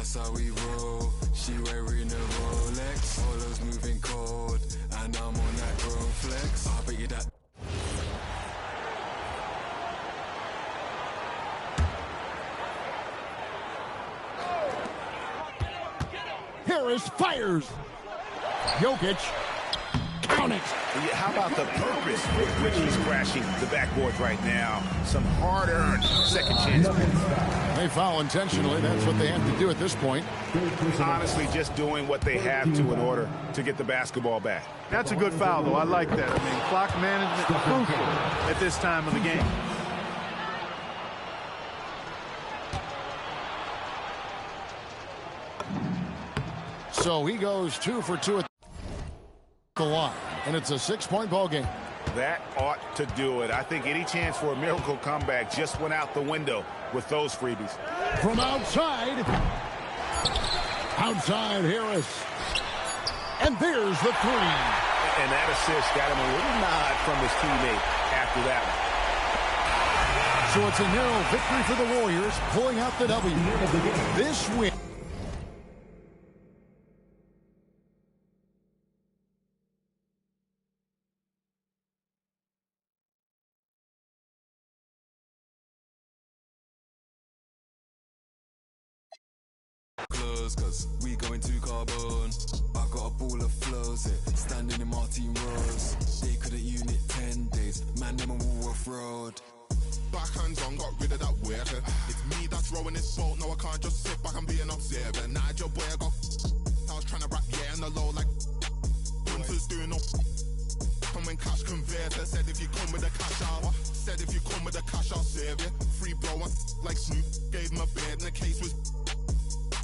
That's how we roll. She wearing a Rolex. Polo's moving cold, and I'm on that grown flex. I bet you that. Harris fires. Jokic. Count it. How about the purpose with which he's crashing the backboards right now? Some hard-earned second chance. They foul intentionally. That's what they have to do at this point. Honestly, just doing what they have to in order to get the basketball back. That's a good foul, though. I like that. I mean, clock management is crucial at this time of the game. So he goes 2 for 2 at the line, and it's a 6-point ball game. That ought to do it. I think any chance for a miracle comeback just went out the window with those freebies. From outside. Outside Harris. And there's the three. And that assist got him a little nod from his teammate after that one. So it's a narrow victory for the Warriors, pulling out the W. This win. Cause we going to carbon. I got a ball of flows here, standing in my team rows. They couldn't unit 10 days, man, them on Woolworth Road. Backhands on, got rid of that weird. It's me that's rowing this boat, no I can't just sit back and be an observer. Nigel boy, I was trying to rap, yeah, in the low like Hunters doing up. And when cash converter said if you come with a cash out, said if you come with a cash I'll serve you. Free bro, like Snoop, gave him a beard and the case was.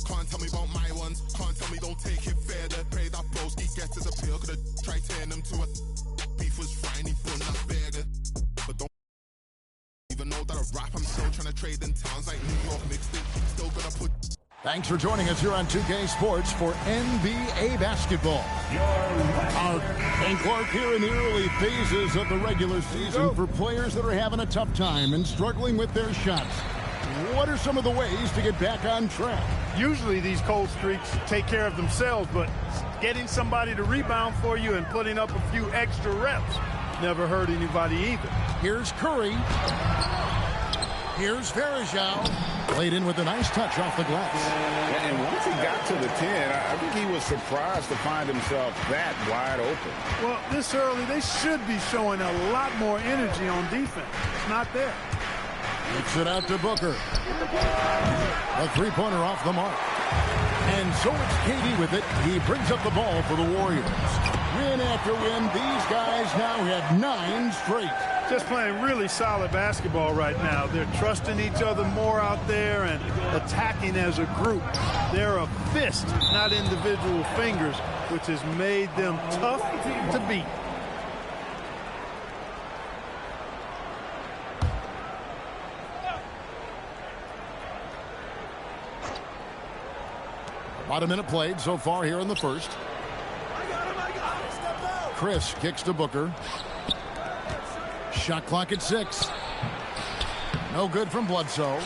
Can't tell me about my ones, can't tell me don't take it further. Pray that broski gets his appeal, could've tried turning him to a beef was fine, he bun that burger. But don't even know that I rap, I'm still trying to trade in towns like New York mixed in, still gonna put. Thanks for joining us here on 2K Sports for NBA basketball. And Clark here in the early phases of the regular season for players that are having a tough time and struggling with their shots. What are some of the ways to get back on track? Usually these cold streaks take care of themselves, but getting somebody to rebound for you and putting up a few extra reps never hurt anybody either. Here's Curry. Here's Varejao. Played in with a nice touch off the glass. And once he got to the 10, I think he was surprised to find himself that wide open. Well, this early, they should be showing a lot more energy on defense. It's not there. Kicks it out to Booker. A three-pointer off the mark. And so it's KD with it. He brings up the ball for the Warriors. Win after win, these guys now have 9 straight. Just playing really solid basketball right now. They're trusting each other more out there and attacking as a group. They're a fist, not individual fingers, which has made them tough to beat. About a minute played so far here in the first. Chris kicks to Booker. Shot clock at 6. No good from Bledsoe.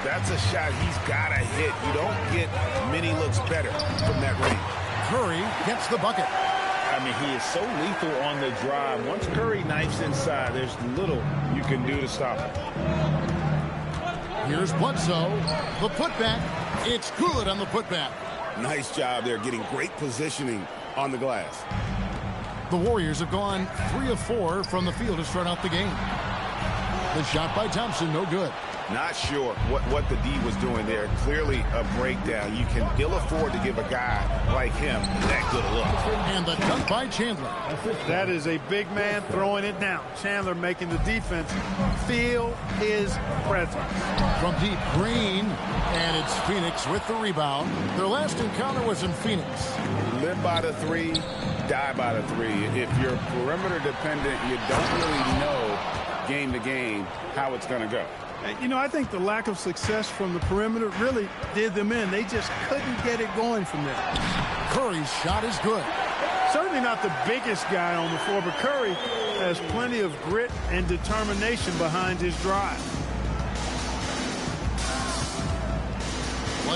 That's a shot he's got to hit. You don't get many looks better from that range. Curry gets the bucket. I mean, he is so lethal on the drive. Once Curry knifes inside, there's little you can do to stop him. Here's Bledsoe. The putback. It's good on the putback. Nice job there, getting great positioning on the glass. The Warriors have gone 3 of 4 from the field to start out the game. The shot by Thompson, no good. Not sure what the D was doing there. Clearly a breakdown. You can ill afford to give a guy like him that good a look. And the dunk by Chandler. That is a big man throwing it down. Chandler making the defense feel his presence. From deep, Green. And it's Phoenix with the rebound. Their last encounter was in Phoenix. Live by the 3, die by the 3. If you're perimeter dependent, you don't really know game to game how it's going to go. You know, I think the lack of success from the perimeter really did them in. They just couldn't get it going from there. Curry's shot is good. Certainly not the biggest guy on the floor, but Curry has plenty of grit and determination behind his drive.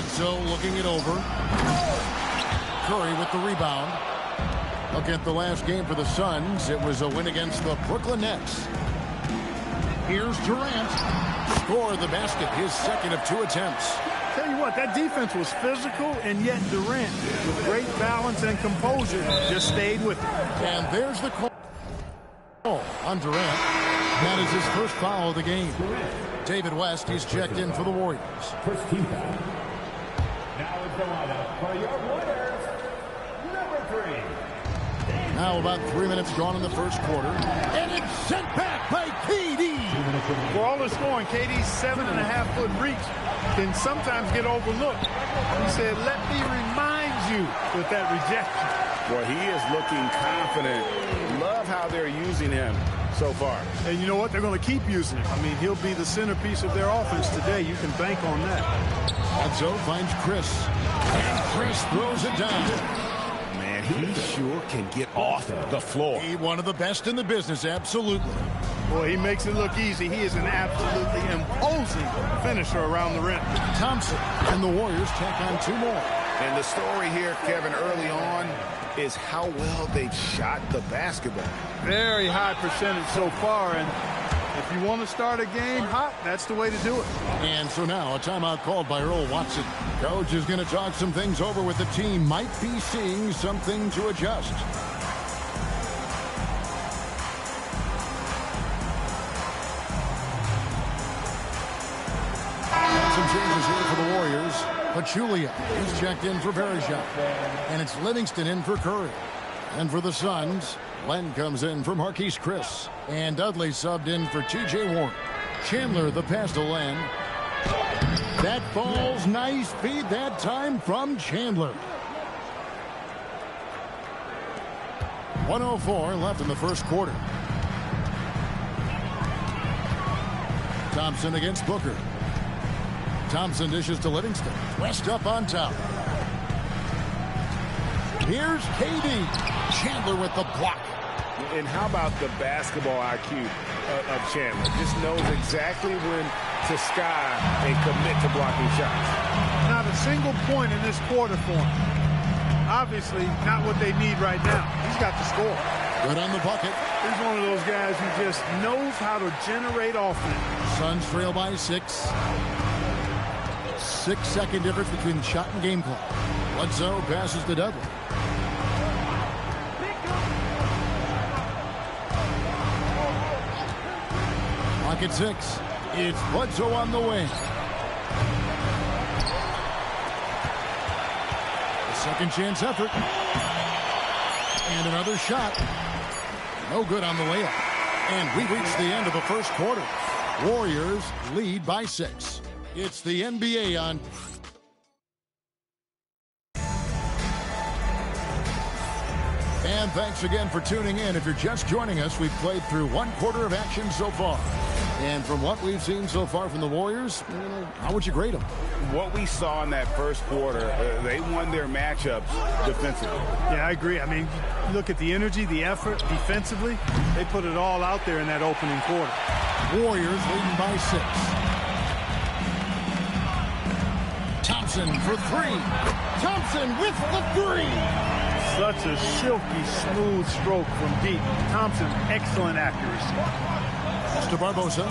Bledsoe looking it over. Curry with the rebound. Look at the last game for the Suns. It was a win against the Brooklyn Nets. Here's Durant. Score the basket, his second of 2 attempts. Tell you what, that defense was physical, and yet Durant, with great balance and composure, just stayed with it. And there's the call on Durant. That is his first foul of the game. David West, he's checked in for the Warriors. First team foul. Now it's the lineup for your Warriors, number 3. Now about 3 minutes gone in the first quarter. And it's sent back by KD. For all the scoring, KD's 7.5-foot reach can sometimes get overlooked. He said, let me remind you with that rejection. Well, he is looking confident. Love how they're using him so far. And you know what? They're going to keep using him. I mean, he'll be the centerpiece of their offense today. You can bank on that. Bledsoe finds Chris. And Chris throws it down. Man, he sure can get off the floor. He one of the best in the business, absolutely. Boy, he makes it look easy. He is an absolutely imposing finisher around the rim. Thompson and the Warriors tack on 2 more. And the story here, Kevin, early on is how well they've shot the basketball. Very high percentage so far, and if you want to start a game hot, that's the way to do it. And so now a timeout called by Earl Watson. Coach is going to talk some things over with the team. Might be seeing something to adjust. Some changes here for the Warriors. Pachulia is checked in for Verejao. And it's Livingston in for Curry. And for the Suns, Len comes in for Marquise Chris. And Dudley subbed in for T.J. Warren. Chandler the pass to Len. That ball's nice feed that time from Chandler. 1:04 left in the first quarter. Thompson against Booker. Thompson dishes to Livingston. West up on top. Here's KD. Chandler with the block. And how about the basketball IQ of Chandler? Just knows exactly when to sky and commit to blocking shots. Not a single point in this quarter for him. Obviously, not what they need right now. He's got to score. Good on the bucket. He's one of those guys who just knows how to generate offense. Suns trail by 6. 6-second difference between shot and game clock. Bledsoe passes to Dudley. Clock at 6. It's Bledsoe on the wing. A second chance effort. And another shot. No good on the layup. And we reach the end of the first quarter. Warriors lead by 6. It's the NBA on. And thanks again for tuning in. If you're just joining us, we've played through 1 quarter of action so far. And from what we've seen so far from the Warriors, how would you grade them? What we saw in that first quarter, they won their matchups defensively. Yeah, I agree. I mean, look at the energy, the effort defensively. They put it all out there in that opening quarter. Warriors leading by 6. Thompson for 3. Thompson with the 3. Such a silky, smooth stroke from deep. Thompson, excellent accuracy. To Barbosa.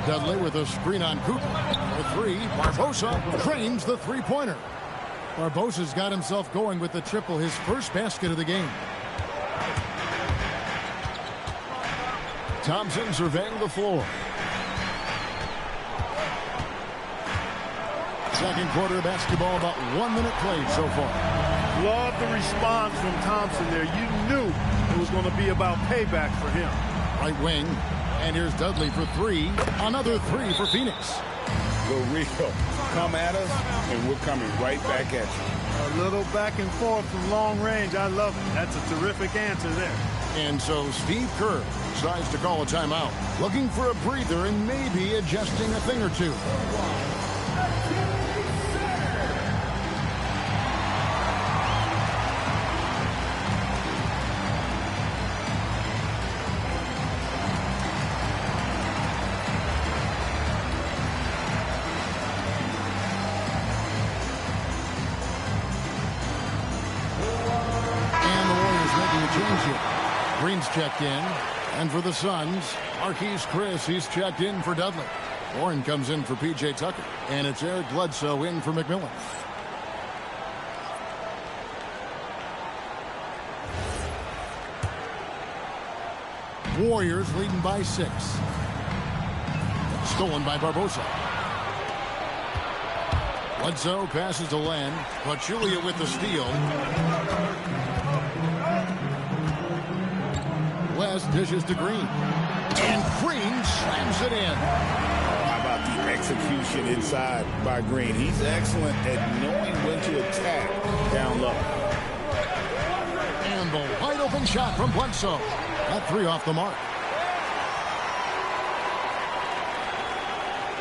Dudley with a screen on Kuzma. For 3. Barbosa drains the 3-pointer. Barbosa's got himself going with the triple, his first basket of the game. Thompson surveying the floor. Second quarter of basketball, about 1 minute played so far. Love the response from Thompson there. You knew it was going to be about payback for him. Right wing. And here's Dudley for 3. Another 3 for Phoenix. Go Rico. Come at us, and we're coming right back at you. A little back and forth from long range. I love it. That's a terrific answer there. And so Steve Kerr decides to call a timeout. Looking for a breather and maybe adjusting a thing or two. Green's checked in. And for the Suns, Marquise Chris, he's checked in for Dudley. Warren comes in for P.J. Tucker. And it's Eric Bledsoe in for McMillan. Warriors leading by 6. Stolen by Barbosa. Bledsoe passes to Len. Pachulia with the steal. West dishes to Green. And Green slams it in. How about the execution inside by Green? He's excellent at knowing when to attack down low. And the wide open shot from Bledsoe. That 3 off the mark.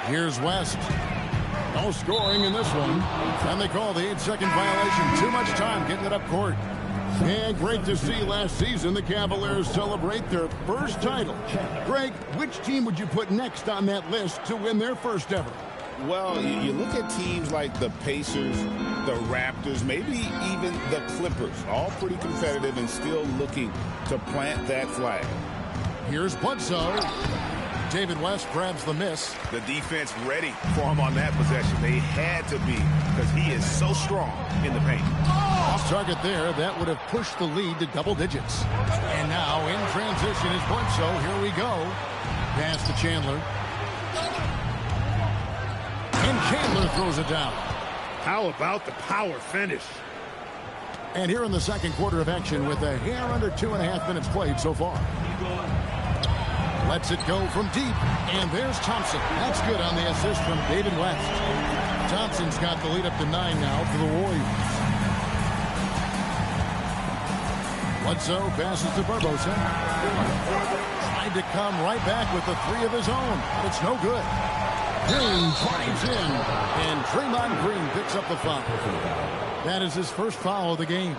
Here's West. No scoring in this one. And they call the 8-second violation. Too much time getting it up court. And great to see last season the Cavaliers celebrate their first title. Greg, which team would you put next on that list to win their first ever? Well, you look at teams like the Pacers, the Raptors, maybe even the Clippers, all pretty competitive and still looking to plant that flag. Here's Bledsoe. David West grabs the miss. The defense ready for him on that possession. They had to be because he is so strong in the paint. Off target there. That would have pushed the lead to double digits. And now in transition is Bledsoe. Here we go. Pass to Chandler. And Chandler throws it down. How about the power finish? And here in the second quarter of action with a hair under 2.5 minutes played so far. Lets it go from deep. And there's Thompson. That's good on the assist from David West. Thompson's got the lead up to 9 now for the Warriors. Bledsoe passes to Barbosa. Tried to come right back with the 3 of his own. But it's no good. Green drives in. And Draymond Green picks up the foul. That is his first foul of the game.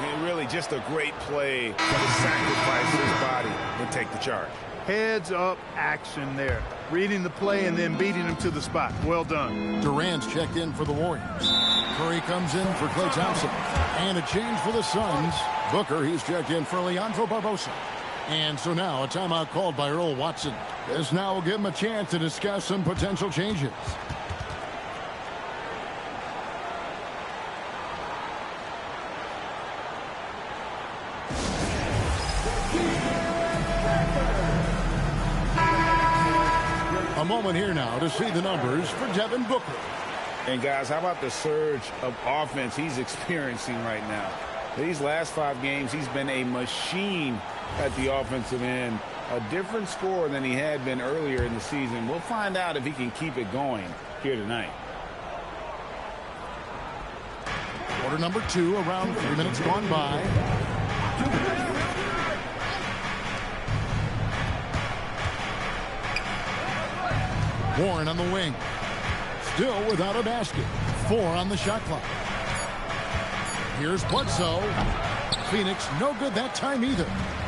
And really just a great play to sacrifice his body and take the charge. Heads up action there. Reading the play and then beating him to the spot. Well done. Durant's checked in for the Warriors. Curry comes in for Klay Thompson. And a change for the Suns. Booker, he's checked in for Leandro Barbosa. And so now a timeout called by Earl Watson. This now will give him a chance to discuss some potential changes. A moment here now to see the numbers for Devin Booker. And guys, how about the surge of offense he's experiencing right now? These last 5 games, he's been a machine at the offensive end. A different score than he had been earlier in the season. We'll find out if he can keep it going here tonight. Quarter number 2, around 3 minutes gone by. Warren on the wing. Still without a basket. 4 on the shot clock. Here's Bledsoe. Phoenix no good that time either.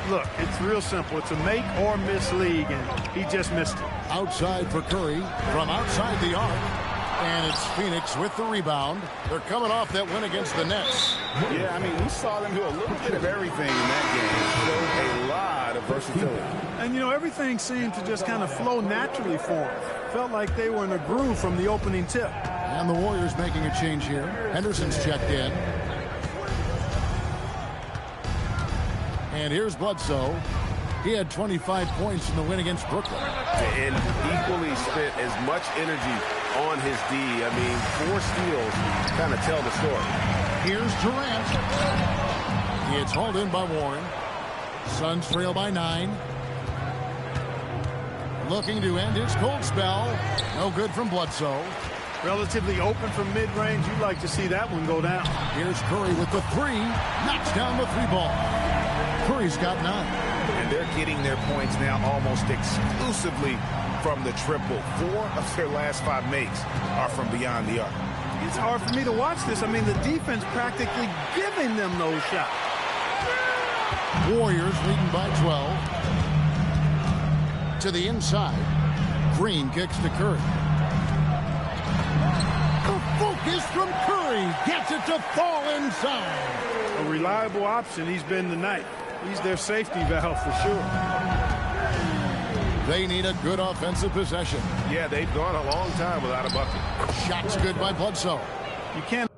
Look, it's real simple. It's a make or miss league, and he just missed it. Outside for Curry from outside the arc. And it's Phoenix with the rebound. They're coming off that win against the Nets. Yeah, I mean, we saw them do a little bit of everything in that game. Showed a lot of versatility. And, you know, everything seemed to just kind of flow naturally for them. Felt like they were in a groove from the opening tip. And the Warriors making a change here. Henderson's checked in. And here's Bledsoe. He had 25 points in the win against Brooklyn. And equally spent as much energy on his D. I mean, 4 steals kind of tell the story. Here's Durant. It's hauled in by Warren. Suns trail by 9. Looking to end his cold spell. No good from Bledsoe. Relatively open from mid-range. You'd like to see that one go down. Here's Curry with the 3. Knocks down the 3 ball. Curry's got 9. And they're getting their points now almost exclusively from the triple. 4 of their last 5 makes are from beyond the arc. It's hard for me to watch this. I mean, the defense practically giving them those shots. Warriors leading by 12. To the inside. Green kicks to Curry. The focus from Curry gets it to fall inside. A reliable option he's been tonight. He's their safety valve for sure. They need a good offensive possession. Yeah, they've gone a long time without a bucket. Shot's good by Bledsoe. You can't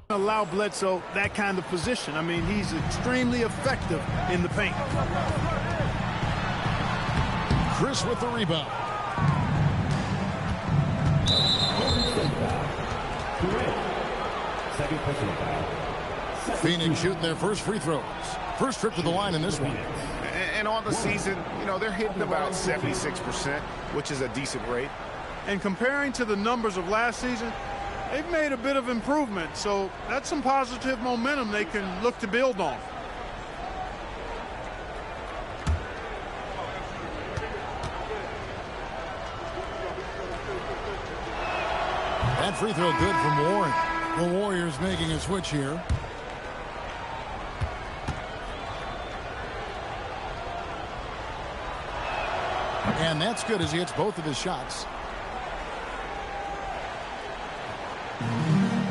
allow Bledsoe that kind of position. I mean, he's extremely effective in the paint. Chris with the rebound. Phoenix shooting their first free throws. First trip to the line in this one. And on the season, you know, they're hitting about 76%, which is a decent rate. And comparing to the numbers of last season, they've made a bit of improvement. So that's some positive momentum they can look to build on. That free throw good from Warren. The Warriors making a switch here. And that's good as he hits both of his shots.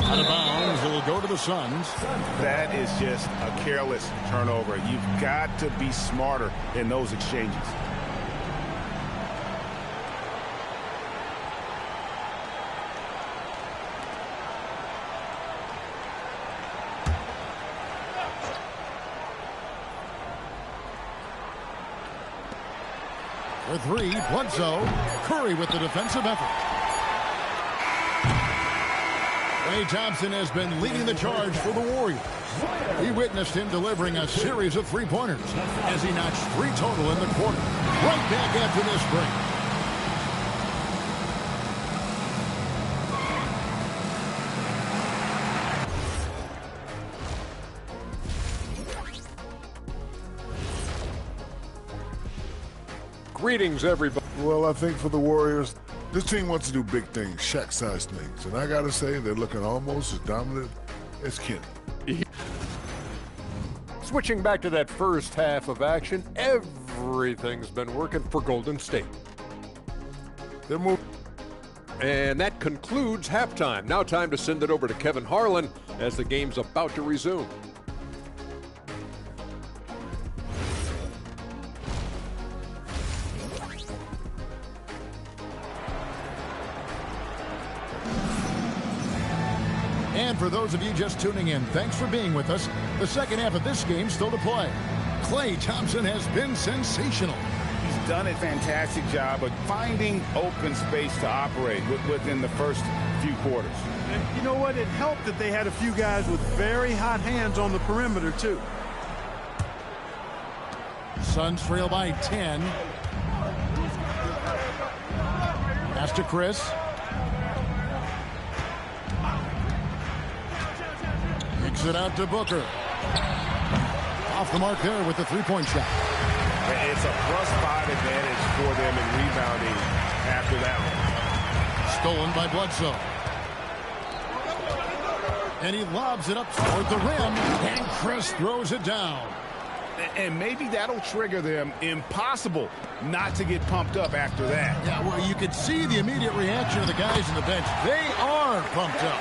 Out of bounds, it'll go to the Suns. That is just a careless turnover. You've got to be smarter in those exchanges. For three, Bledsoe. Curry with the defensive effort. Klay Thompson has been leading the charge for the Warriors. We witnessed him delivering a series of three-pointers as he notched 3 total in the quarter. Right back after this break. Greetings, everybody. Well, I think for the Warriors, this team wants to do big things, Shaq-sized things. And I got to say, they're looking almost as dominant as Kenny. Switching back to that first half of action, everything's been working for Golden State. They're moving. And that concludes halftime. Now time to send it over to Kevin Harlan as the game's about to resume. And for those of you just tuning in, thanks for being with us. The second half of this game still to play. Klay Thompson has been sensational. He's done a fantastic job of finding open space to operate within the first few quarters. And you know what? It helped that they had a few guys with very hot hands on the perimeter, too. Suns trail by 10. Pass to Chris. Kicks it out to Booker. Off the mark there with the three-point shot. It's a +5 advantage for them in rebounding after that one. Stolen by Bledsoe. And he lobs it up toward the rim. And Chris throws it down. And maybe that'll trigger them. Impossible not to get pumped up after that. Yeah, well, you could see the immediate reaction of the guys on the bench. They are pumped up.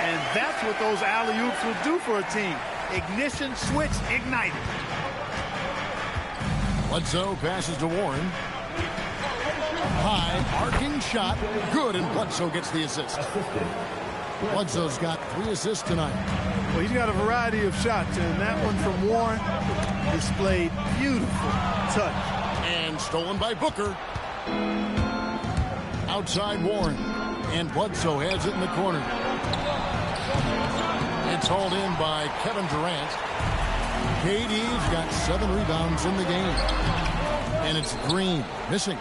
And that's what those alley-oops will do for a team. Ignition, switch, ignited. Bledsoe passes to Warren. High, arcing shot. Good, and Bledsoe gets the assist. Bledsoe's got 3 assists tonight. Well, he's got a variety of shots, and that one from Warren displayed beautiful touch. And stolen by Booker. Outside Warren. And Bledsoe has it in the corner. It's hauled in by Kevin Durant. KD's got 7 rebounds in the game. And it's Green missing.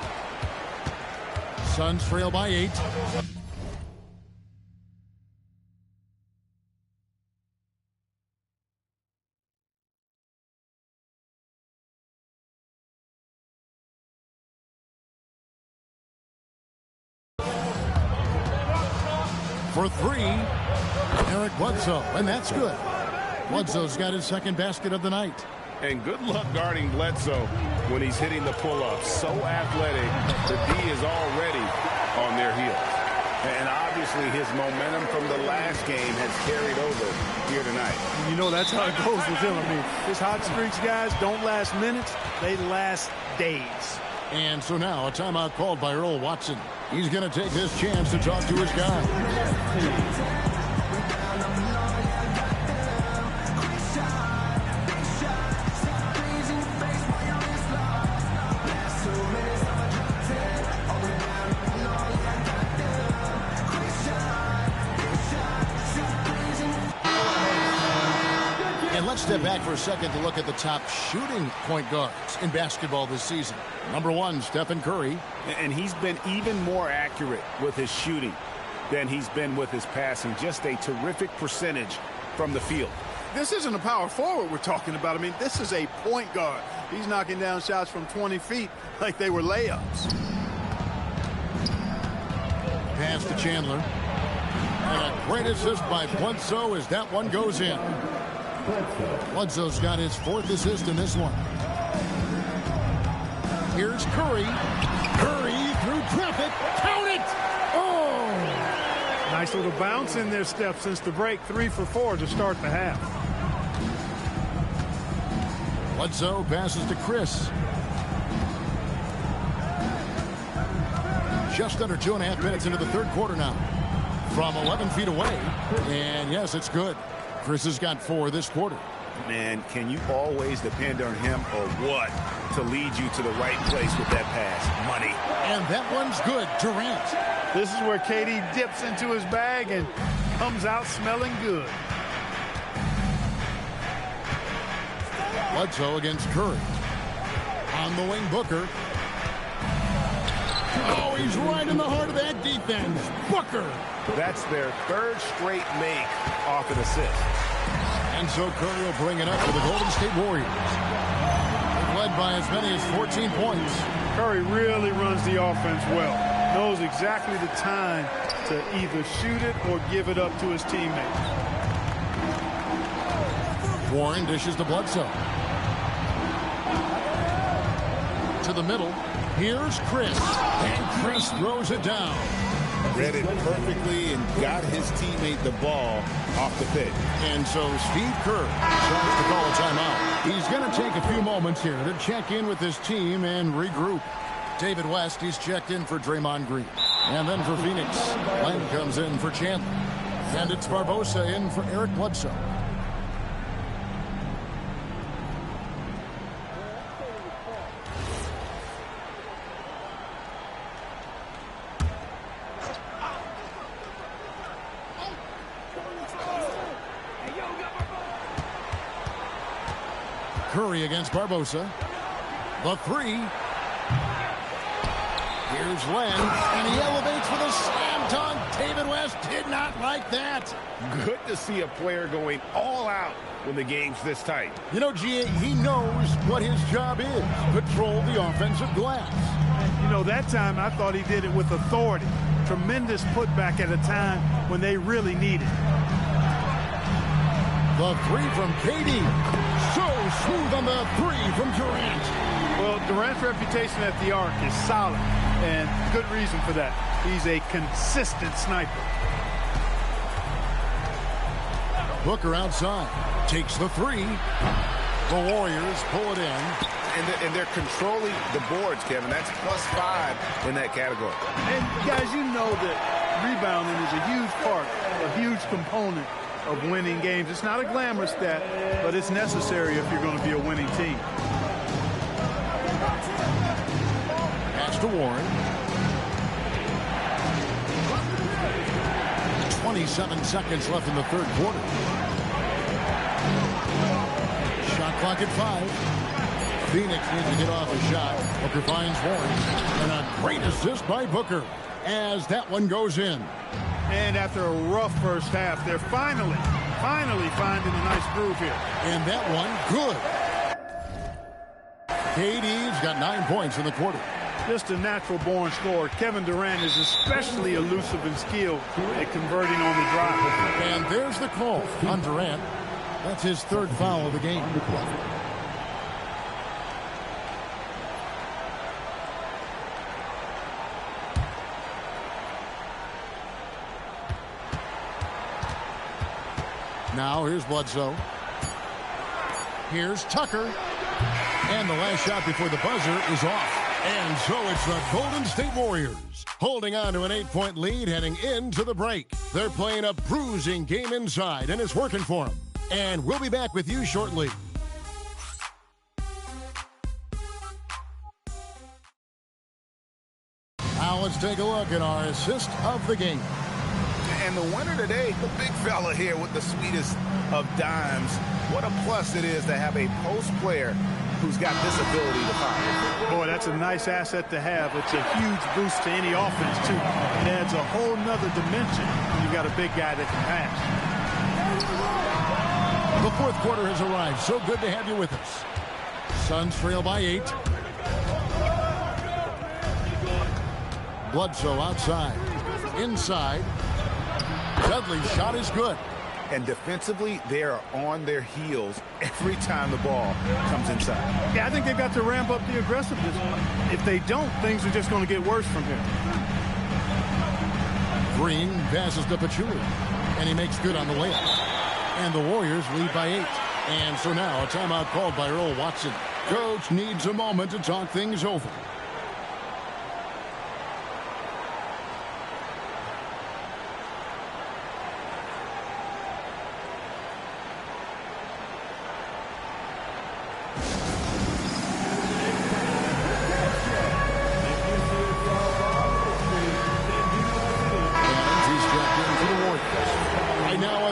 Suns trail by 8. For 3, Eric Bledsoe, and that's good. Bledsoe's got his second basket of the night. And good luck guarding Bledsoe when he's hitting the pull-up. So athletic, the D is already on their heels. And obviously his momentum from the last game has carried over here tonight. You know, that's how it goes with him. I mean, his hot streaks, guys, don't last minutes. They last days. And so now a timeout called by Earl Watson. He's going to take this chance to talk to his guy. Let's step back for a second to look at the top shooting point guards in basketball this season. Number 1, Stephen Curry. And he's been even more accurate with his shooting than he's been with his passing. Just a terrific percentage from the field. This isn't a power forward we're talking about. I mean, this is a point guard. He's knocking down shots from 20 feet like they were layups. Pass to Chandler. And a great assist by Bledsoe as that one goes in. Bledsoe's got his 4th assist in this one. Here's Curry. Curry through traffic. Count it! Oh! Nice little bounce in their step since the break. 3 for 4 to start the half. Bledsoe passes to Chris. Just under 2.5 minutes into the third quarter now. From 11 feet away. And yes, it's good. Chris has got 4 this quarter. Man, can you always depend on him or what to lead you to the right place with that pass? Money. And that one's good. Durant. This is where KD dips into his bag and comes out smelling good. Bledsoe against Curry. On the wing, Booker. Oh, he's right in the heart of that defense. Booker. That's their 3rd straight make off an assist. And so Curry will bring it up for the Golden State Warriors. They've led by as many as 14 points. Curry really runs the offense well. Knows exactly the time to either shoot it or give it up to his teammates. Warren dishes to Bledsoe. To the middle. Here's Chris. And Chris throws it down. Read it perfectly and got his teammate the ball off the pitch. And so Steve Kerr tries to call a timeout. He's going to take a few moments here to check in with his team and regroup. David West, he's checked in for Draymond Green. And then for Phoenix, Len comes in for Chandler. And it's Barbosa in for Eric Bledsoe. Curry against Barbosa. The 3. Here's Len, and he elevates with a slam dunk. David West did not like that. Good to see a player going all out when the game's this tight. You know, G.A., he knows what his job is. Control the offensive glass. You know, that time I thought he did it with authority. Tremendous putback at a time when they really need it. The 3 from KD. So smooth on the 3 from Durant. Well, Durant's reputation at the arc is solid, and good reason for that. He's a consistent sniper. Booker outside. Takes the 3. The Warriors pull it in. And they're controlling the boards, Kevin. That's +5 in that category. And, guys, you know that rebounding is a huge part, a huge component of winning games. It's not a glamour stat, but it's necessary if you're going to be a winning team. Pass to Warren. 27 seconds left in the third quarter. Shot clock at 5. Phoenix needs to get off a shot. Booker finds Warren. And a great assist by Booker as that one goes in. And after a rough first half, they're finally finding a nice groove here. And that one, good. KD's got 9 points in the quarter. Just a natural-born scorer. Kevin Durant is especially elusive and skilled at converting on the drive. And there's the call on Durant. That's his 3rd foul of the game. Now here's Bledsoe. Here's Tucker. And the last shot before the buzzer is off. And so it's the Golden State Warriors holding on to an 8-point lead heading into the break. They're playing a bruising game inside, and it's working for them. And we'll be back with you shortly. Now let's take a look at our assist of the game. And the winner today, the big fella here with the sweetest of dimes. What a plus it is to have a post player who's got this ability to fire. Boy, that's a nice asset to have. It's a huge boost to any offense, too. It adds a whole nother dimension when you've got a big guy that can pass. The fourth quarter has arrived. So good to have you with us. Suns trail by 8. Bledsoe outside. Inside. Dudley's shot is good. And defensively, they are on their heels every time the ball comes inside. Yeah, I think they've got to ramp up the aggressiveness. If they don't, things are just going to get worse from here. Green passes to Pachulia, and he makes good on the layup. And the Warriors lead by 8. And so now a timeout called by Earl Watson. Coach needs a moment to talk things over.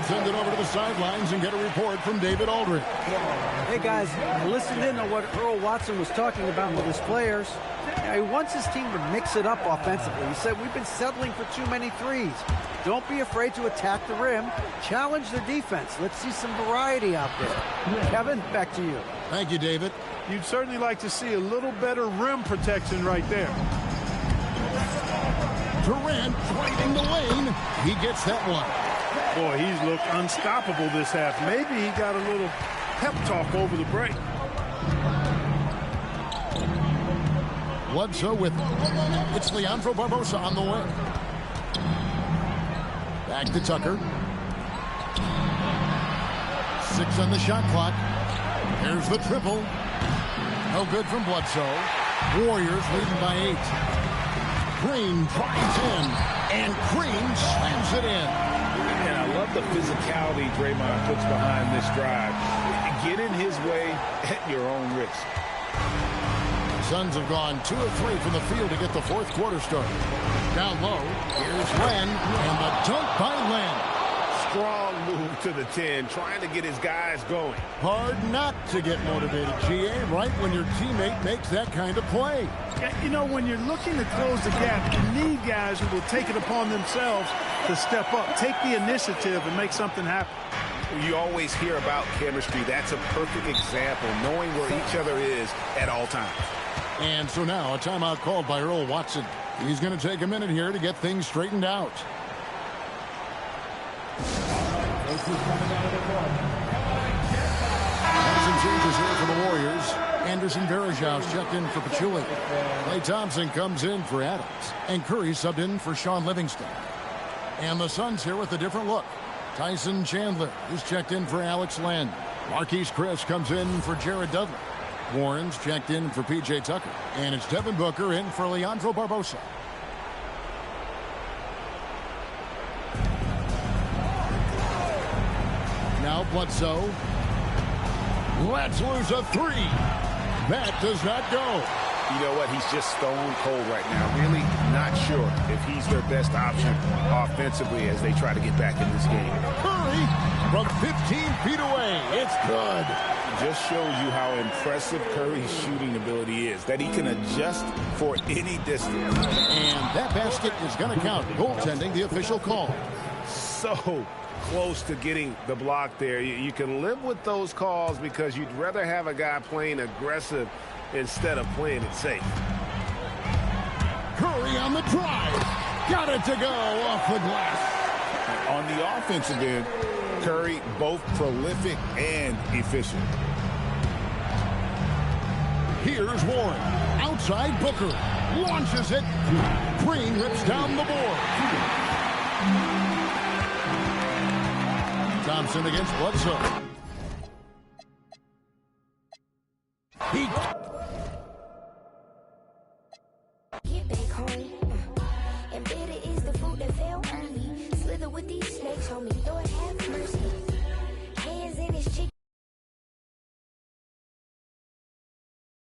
Send it over to the sidelines and get a report from David Aldridge. Hey, guys, I listened in on what Earl Watson was talking about with his players. He wants his team to mix it up offensively. He said, we've been settling for too many threes. Don't be afraid to attack the rim. Challenge their defense. Let's see some variety out there. Kevin, back to you. Thank you, David. You'd certainly like to see a little better rim protection right there. Durant right in the lane. He gets that one. Boy, he's looked unstoppable this half. Maybe he got a little pep talk over the break. Bledsoe with it. It's Leandro Barbosa on the way. Back to Tucker. 6 on the shot clock. Here's the triple. No good from Bledsoe. Warriors leading by 8. Green drives in, and Green slams it in. And I love the physicality Draymond puts behind this drive. Get in his way at your own risk. Suns have gone 2 of 3 from the field to get the fourth quarter started. Down low, here's Len, and the dunk by Len. Strong move to the 10, trying to get his guys going. Hard not to get motivated, GA, right when your teammate makes that kind of play. Yeah, you know, when you're looking to close the gap, you need guys who will take it upon themselves to step up, take the initiative, and make something happen. You always hear about chemistry. That's a perfect example, knowing where each other is at all times. And so now a timeout called by Earl Watson. He's going to take a minute here to get things straightened out. Some changes here for the Warriors. Anderson Varejão's checked in for Pachulia. Klay Thompson comes in for Adams. And Curry subbed in for Sean Livingston. And the Suns here with a different look. Tyson Chandler is checked in for Alex Len. Marquise Chris comes in for Jared Dudley. Warren's checked in for P.J. Tucker. And it's Devin Booker in for Leandro Barbosa. Now Bledsoe. Let's lose a 3. That does not go. You know what? He's just stone cold right now. Really not sure if he's their best option offensively as they try to get back in this game. Curry from 15 feet away. It's good. Just shows you how impressive Curry's shooting ability is, that he can adjust for any distance. And that basket is going to count. Goaltending, the official call. So close to getting the block there. You can live with those calls because you'd rather have a guy playing aggressive instead of playing it safe. Curry on the drive. Got it to go off the glass. On the offensive end, Curry both prolific and efficient. Here's Warren. Outside Booker. Launches it. Green rips down the board. Thompson against Bledsoe. Get back home. And better is the food that fell on me. Slither with these snakes, homie. Lord have mercy.